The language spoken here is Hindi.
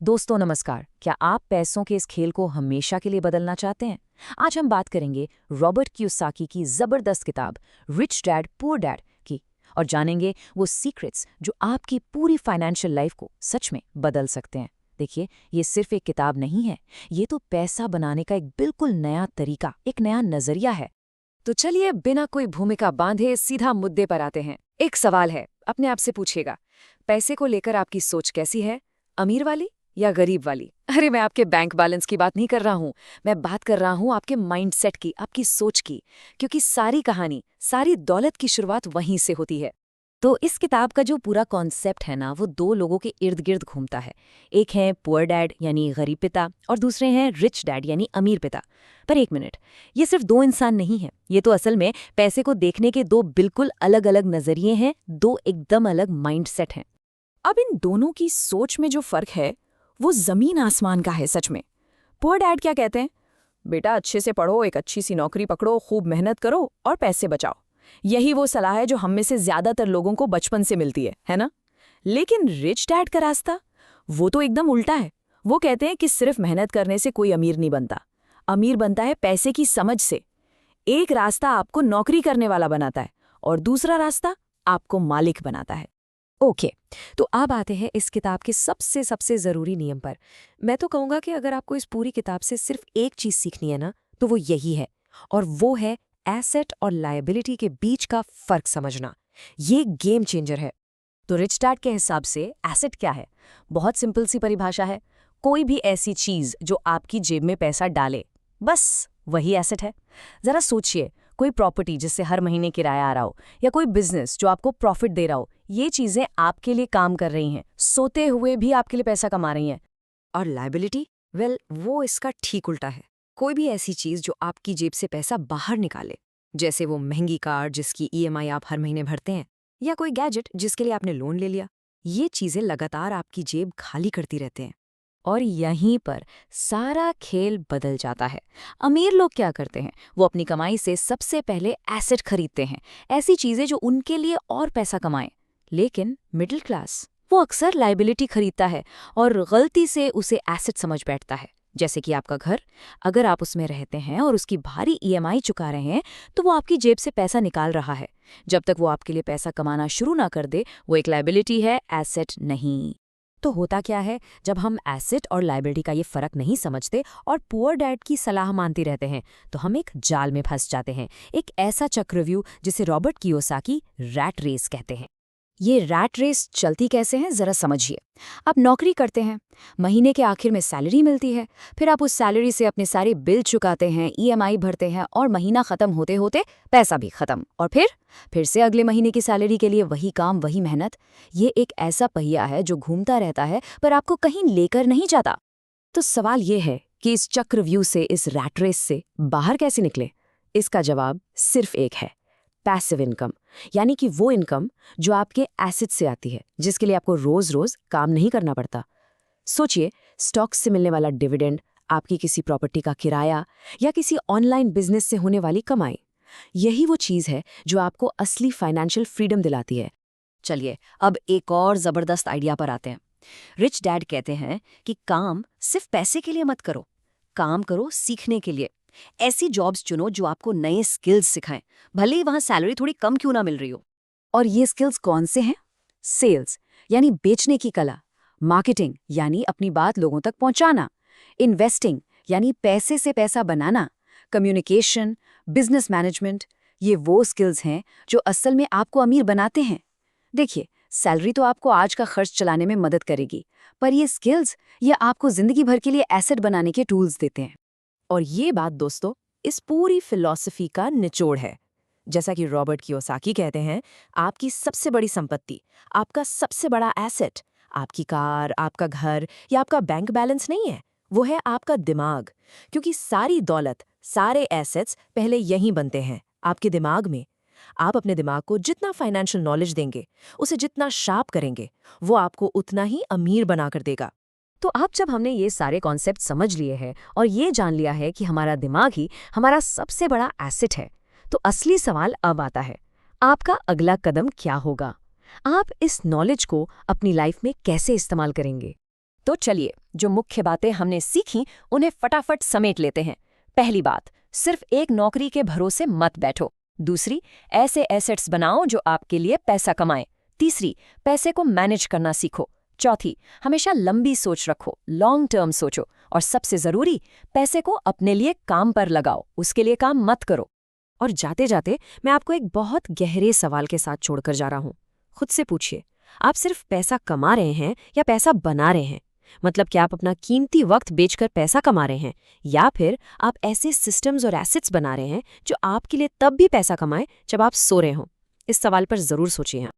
दोस्तों नमस्कार। क्या आप पैसों के इस खेल को हमेशा के लिए बदलना चाहते हैं? आज हम बात करेंगे रॉबर्ट कियोसाकी की जबरदस्त किताब रिच डैड पुअर डैड की और जानेंगे वो सीक्रेट्स जो आपकी पूरी फाइनेंशियल लाइफ को सच में बदल सकते हैं। देखिए, ये सिर्फ एक किताब नहीं है, ये तो पैसा बनाने का एक बिल्कुल नया तरीका, एक नया नजरिया है। तो चलिए बिना कोई भूमिका बांधे सीधा मुद्दे पर आते हैं। एक सवाल है, अपने आप से पूछिएगा, पैसे को लेकर आपकी सोच कैसी है? अमीर वाली या गरीब वाली? अरे मैं आपके बैंक बैलेंस की बात नहीं कर रहा हूँ, मैं बात कर रहा हूँ आपके माइंडसेट की, आपकी सोच की। क्योंकि सारी कहानी, सारी दौलत की शुरुआत वहीं से होती है। तो इस किताब का जो पूरा कॉन्सेप्ट है ना, वो दो लोगों के इर्द गिर्द घूमता है। एक है पुअर डैड यानी गरीब पिता और दूसरे हैं रिच डैड यानी अमीर पिता। पर एक मिनट, ये सिर्फ दो इंसान नहीं हैं, ये तो असल में पैसे को देखने के दो बिल्कुल अलग अलग नजरिए हैं, दो एकदम अलग माइंडसेट हैं। अब इन दोनों की सोच में जो फर्क है वो जमीन आसमान का है सच में। पुअर डैड क्या कहते हैं? बेटा अच्छे से पढ़ो, एक अच्छी सी नौकरी पकड़ो, खूब मेहनत करो और पैसे बचाओ। यही वो सलाह है जो हम में से ज्यादातर लोगों को बचपन से मिलती है ना? लेकिन रिच डैड का रास्ता, वो तो एकदम उल्टा है। वो कहते हैं कि सिर्फ मेहनत करने से कोई अमीर नहीं बनता, अमीर बनता है पैसे की समझ से। एक रास्ता आपको नौकरी करने वाला बनाता है और दूसरा रास्ता आपको मालिक बनाता है। ओके, तो अब आते हैं इस किताब के सबसे सबसे ज़रूरी नियम पर। मैं तो कहूँगा कि अगर आपको इस पूरी किताब से सिर्फ एक चीज़ सीखनी है ना, तो वो यही है, और वो है एसेट और लायबिलिटी के बीच का फ़र्क समझना। ये गेम चेंजर है। तो रिच डैड के हिसाब से एसेट क्या है? बहुत सिंपल सी परिभाषा है, कोई भी ऐसी चीज़ जो आपकी जेब में पैसा डाले, बस वही एसेट है। ज़रा सोचिए, कोई प्रॉपर्टी जिससे हर महीने किराया आ रहा हो, या कोई बिजनेस जो आपको प्रॉफिट दे रहा हो, ये चीज़ें आपके लिए काम कर रही हैं, सोते हुए भी आपके लिए पैसा कमा रही हैं। और लायबिलिटी, वेल, वो इसका ठीक उल्टा है। कोई भी ऐसी चीज़ जो आपकी जेब से पैसा बाहर निकाले, जैसे वो महंगी कार जिसकी ईएमआई आप हर महीने भरते हैं, या कोई गैजेट जिसके लिए आपने लोन ले लिया, ये चीज़ें लगातार आपकी जेब खाली करती रहते हैं। और यहीं पर सारा खेल बदल जाता है। अमीर लोग क्या करते हैं? वो अपनी कमाई से सबसे पहले एसेट खरीदते हैं, ऐसी चीज़ें जो उनके लिए और पैसा कमाएं। लेकिन मिडिल क्लास, वो अक्सर लायबिलिटी खरीदता है और गलती से उसे एसेट समझ बैठता है। जैसे कि आपका घर, अगर आप उसमें रहते हैं और उसकी भारी ईएमआई चुका रहे हैं, तो वो आपकी जेब से पैसा निकाल रहा है। जब तक वो आपके लिए पैसा कमाना शुरू ना कर दे, वो एक लायबिलिटी है, एसेट नहीं। तो होता क्या है, जब हम एसेट और लायबिलिटी का ये फर्क नहीं समझते और पुअर डैड की सलाह मानते रहते हैं, तो हम एक जाल में फंस जाते हैं, एक ऐसा चक्रव्यूह जिसे रॉबर्ट कियोसाकी रैट रेस कहते हैं। ये रैट रेस चलती कैसे है, जरा समझिए। आप नौकरी करते हैं, महीने के आखिर में सैलरी मिलती है, फिर आप उस सैलरी से अपने सारे बिल चुकाते हैं, ईएमआई भरते हैं, और महीना खत्म होते होते पैसा भी खत्म। और फिर से अगले महीने की सैलरी के लिए वही काम, वही मेहनत। ये एक ऐसा पहिया है जो घूमता रहता है पर आपको कहीं लेकर नहीं जाता। तो सवाल ये है कि इस चक्रव्यूह से, इस रैट रेस से बाहर कैसे निकले? इसका जवाब सिर्फ एक है, पैसिव इनकम। यानी कि वो इनकम जो आपके एसेट से आती है, जिसके लिए आपको रोज रोज काम नहीं करना पड़ता। सोचिए, स्टॉक्स से मिलने वाला डिविडेंड, आपकी किसी प्रॉपर्टी का किराया, या किसी ऑनलाइन बिजनेस से होने वाली कमाई। यही वो चीज है जो आपको असली फाइनेंशियल फ्रीडम दिलाती है। चलिए अब एक और जबरदस्त आइडिया पर आते हैं। रिच डैड कहते हैं कि काम सिर्फ पैसे के लिए मत करो, काम करो सीखने के लिए। ऐसी जॉब्स चुनो जो आपको नए स्किल्स सिखाएं, भले ही वहां सैलरी थोड़ी कम क्यों ना मिल रही हो। और ये स्किल्स कौन से हैं? सेल्स यानी बेचने की कला, मार्केटिंग यानी अपनी बात लोगों तक पहुंचाना, इन्वेस्टिंग यानी पैसे से पैसा बनाना, कम्युनिकेशन, बिजनेस मैनेजमेंट। ये वो स्किल्स हैं जो असल में आपको अमीर बनाते हैं। देखिए, सैलरी तो आपको आज का खर्च चलाने में मदद करेगी, पर ये स्किल्स, ये आपको जिंदगी भर के लिए एसेट बनाने के टूल्स देते हैं। और ये बात दोस्तों इस पूरी फिलॉसफी का निचोड़ है। जैसा कि रॉबर्ट कियोसाकी कहते हैं, आपकी सबसे बड़ी संपत्ति, आपका सबसे बड़ा एसेट, आपकी कार, आपका घर या आपका बैंक बैलेंस नहीं है, वो है आपका दिमाग। क्योंकि सारी दौलत, सारे एसेट्स पहले यहीं बनते हैं, आपके दिमाग में। आप अपने दिमाग को जितना फाइनेंशियल नॉलेज देंगे, उसे जितना शार्प करेंगे, वो आपको उतना ही अमीर बनाकर देगा। तो अब जब हमने ये सारे कॉन्सेप्ट समझ लिए हैं और ये जान लिया है कि हमारा दिमाग ही हमारा सबसे बड़ा एसेट है, तो असली सवाल अब आता है, आपका अगला कदम क्या होगा? आप इस नॉलेज को अपनी लाइफ में कैसे इस्तेमाल करेंगे? तो चलिए, जो मुख्य बातें हमने सीखी उन्हें फटाफट समेट लेते हैं। पहली बात, सिर्फ एक नौकरी के भरोसे मत बैठो। दूसरी, ऐसे एसेट्स बनाओ जो आपके लिए पैसा कमाएं। तीसरी, पैसे को मैनेज करना सीखो। चौथी, हमेशा लंबी सोच रखो, लॉन्ग टर्म सोचो। और सबसे जरूरी, पैसे को अपने लिए काम पर लगाओ, उसके लिए काम मत करो। और जाते जाते मैं आपको एक बहुत गहरे सवाल के साथ छोड़कर जा रहा हूं। खुद से पूछिए, आप सिर्फ पैसा कमा रहे हैं या पैसा बना रहे हैं? मतलब क्या आप अपना कीमती वक्त बेचकर पैसा कमा रहे हैं, या फिर आप ऐसे सिस्टम्स और एसेट्स बना रहे हैं जो आपके लिए तब भी पैसा कमाएं जब आप सो रहे हों? इस सवाल पर जरूर सोचिए।